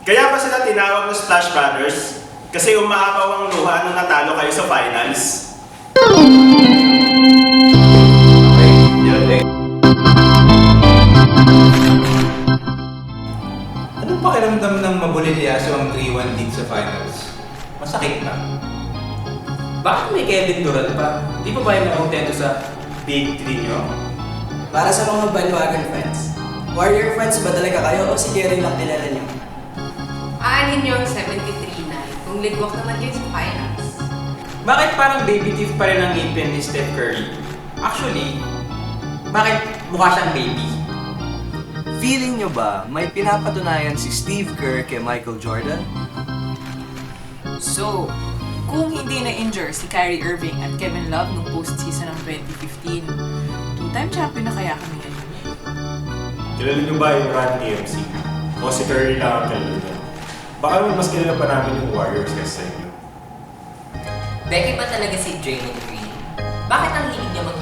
Kaya ba sila tinawag na Splash Brothers? Kasi umaapaw ang luha nung natalo kayo sa finals. Okay, yun eh. Anong pakiramdam ng mabulilyaso ang 3-1 lead sa finals? Masakit na. Bakit may Kevin Durant pa? Di pa ba yung nakontento sa Big 3 nyo? Para sa mga bandwagon fans, Warrior fans ba talaga kayo o si Gary lang kilala niyo? Aanin niyo ang 73-9 kung ligwak naman kayo sa finals. Bakit parang baby teeth pa rin ang ngipin ni Steph Curry? Actually, bakit mukha siyang baby? Feeling nyo ba may pinapatunayan si Steve Kerr kay Michael Jordan? So, kung hindi na-injure si Kyrie Irving at Kevin Love nung postseason ng 2015, two-time champion na kaya kami ngayon. Kilala niyo ba yung Ron TMC? O si Curry lang ang kilala niyo? Baka mas kilala pa namin yung Warriors kasi sa inyo. Becky ba talaga si Draymond Green? Bakit ang hilig niya mag